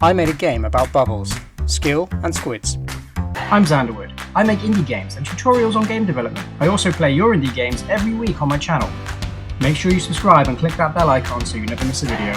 I made a game about bubbles, skill and squids. I'm Xanderwood. I make indie games and tutorials on game development. I also play your indie games every week on my channel. Make sure you subscribe and click that bell icon so you never miss a video.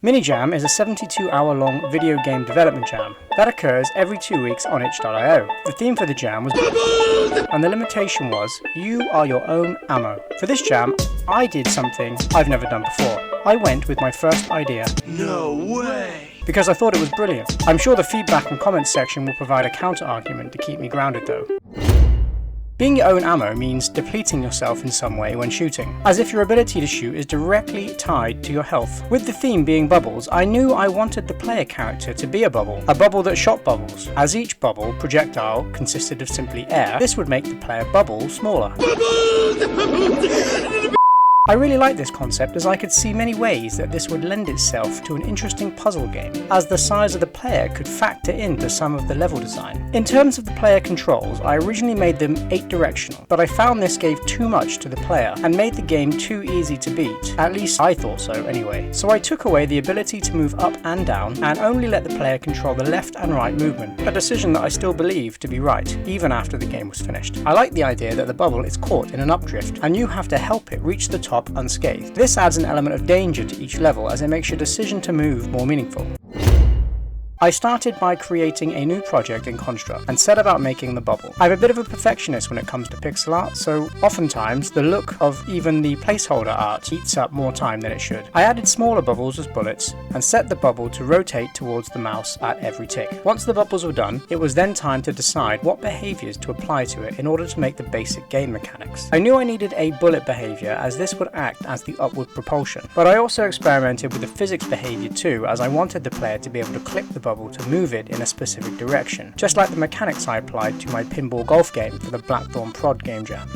Minijam is a 72-hour-long video game development jam that occurs every 2 weeks on itch.io. The theme for the jam was bubbles, and the limitation was you are your own ammo. For this jam, I did something I've never done before. I went with my first idea. No way! Because I thought it was brilliant. I'm sure the feedback and comments section will provide a counter-argument to keep me grounded though. Being your own ammo means depleting yourself in some way when shooting, as if your ability to shoot is directly tied to your health. With the theme being bubbles, I knew I wanted the player character to be a bubble that shot bubbles. As each bubble projectile consisted of simply air, this would make the player bubble smaller. I really like this concept as I could see many ways that this would lend itself to an interesting puzzle game, as the size of the player could factor into some of the level design. In terms of the player controls, I originally made them 8-directional, but I found this gave too much to the player and made the game too easy to beat. At least I thought so anyway. So I took away the ability to move up and down and only let the player control the left and right movement, a decision that I still believe to be right, even after the game was finished. I like the idea that the bubble is caught in an updrift and you have to help it reach the top unscathed. This adds an element of danger to each level as it makes your decision to move more meaningful. I started by creating a new project in Construct and set about making the bubble. I'm a bit of a perfectionist when it comes to pixel art, so oftentimes the look of even the placeholder art eats up more time than it should. I added smaller bubbles as bullets and set the bubble to rotate towards the mouse at every tick. Once the bubbles were done, it was then time to decide what behaviours to apply to it in order to make the basic game mechanics. I knew I needed a bullet behaviour as this would act as the upward propulsion, but I also experimented with the physics behaviour too, as I wanted the player to be able to click the bubble to move it in a specific direction, just like the mechanics I applied to my pinball golf game for the Blackthorn Prod game jam.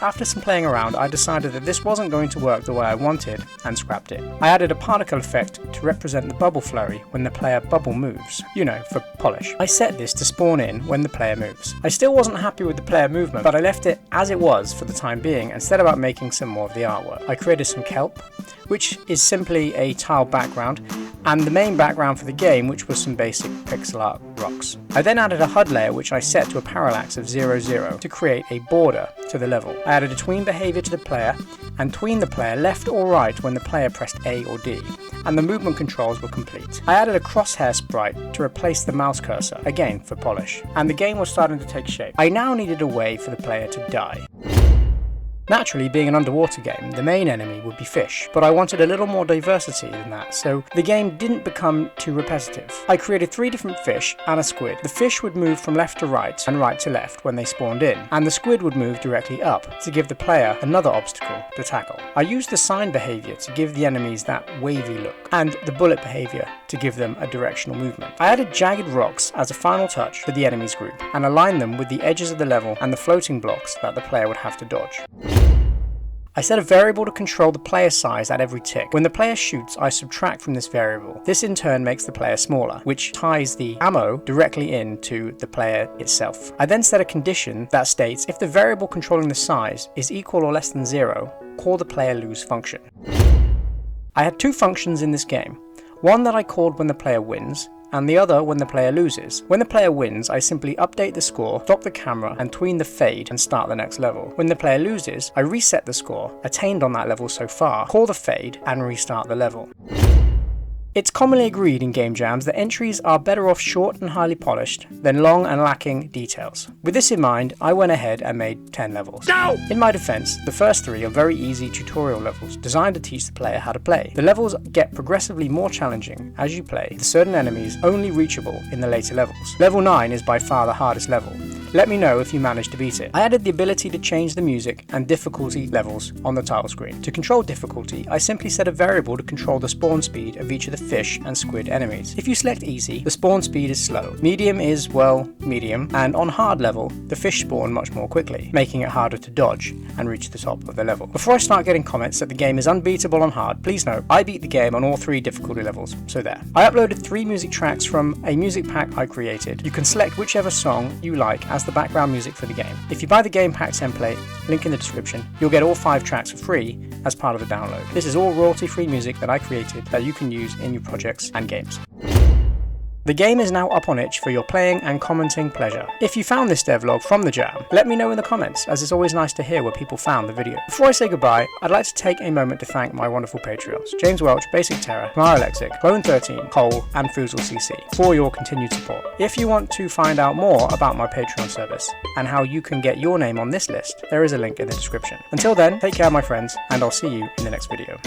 After some playing around, I decided that this wasn't going to work the way I wanted and scrapped it. I added a particle effect to represent the bubble flurry when the player bubble moves, you know, for polish. I set this to spawn in when the player moves. I still wasn't happy with the player movement, but I left it as it was for the time being and set about making some more of the artwork. I created some kelp, which is simply a tile background, and the main background for the game, which was some basic pixel art rocks. I then added a HUD layer which I set to a parallax of 0,0 to create a border to the level. I added a tween behaviour to the player and tweened the player left or right when the player pressed A or D, and the movement controls were complete. I added a crosshair sprite to replace the mouse cursor, again for polish, and the game was starting to take shape. I now needed a way for the player to die. Naturally, being an underwater game, the main enemy would be fish, but I wanted a little more diversity than that, so the game didn't become too repetitive. I created 3 different fish and a squid. The fish would move from left to right and right to left when they spawned in, and the squid would move directly up to give the player another obstacle to tackle. I used the sign behaviour to give the enemies that wavy look, and the bullet behaviour to give them a directional movement. I added jagged rocks as a final touch for the enemies group, and aligned them with the edges of the level and the floating blocks that the player would have to dodge. I set a variable to control the player size at every tick. When the player shoots, I subtract from this variable. This in turn makes the player smaller, which ties the ammo directly into the player itself. I then set a condition that states if the variable controlling the size is equal or less than 0, call the player lose function. I had 2 functions in this game. One that I called when the player wins, and the other when the player loses. When the player wins, I simply update the score, stop the camera, and tween the fade and start the next level. When the player loses, I reset the score, attained on that level so far, call the fade, and restart the level. It's commonly agreed in game jams that entries are better off short and highly polished than long and lacking details. With this in mind, I went ahead and made 10 levels. No! In my defense, the first 3 are very easy tutorial levels designed to teach the player how to play. The levels get progressively more challenging as you play, with certain enemies only reachable in the later levels. Level 9 is by far the hardest level. Let me know if you manage to beat it. I added the ability to change the music and difficulty levels on the title screen. To control difficulty, I simply set a variable to control the spawn speed of each of the fish and squid enemies. If you select easy, the spawn speed is slow. Medium is, well, medium, and on hard level, the fish spawn much more quickly, making it harder to dodge and reach the top of the level. Before I start getting comments that the game is unbeatable on hard, please note, I beat the game on all 3 difficulty levels, so there. I uploaded 3 music tracks from a music pack I created. You can select whichever song you like as as the background music for the game. If you buy the game pack template, link in the description, you'll get all 5 tracks for free as part of the download. This is all royalty-free music that I created that you can use in your projects and games. The game is now up on itch for your playing and commenting pleasure. If you found this devlog from the jam, let me know in the comments, as it's always nice to hear where people found the video. Before I say goodbye, I'd like to take a moment to thank my wonderful Patreons, James Welch, Basic Terror, Mara Lexic, Clone13, Cole, and FoozleCC, for your continued support. If you want to find out more about my Patreon service, and how you can get your name on this list, there is a link in the description. Until then, take care my friends, and I'll see you in the next video.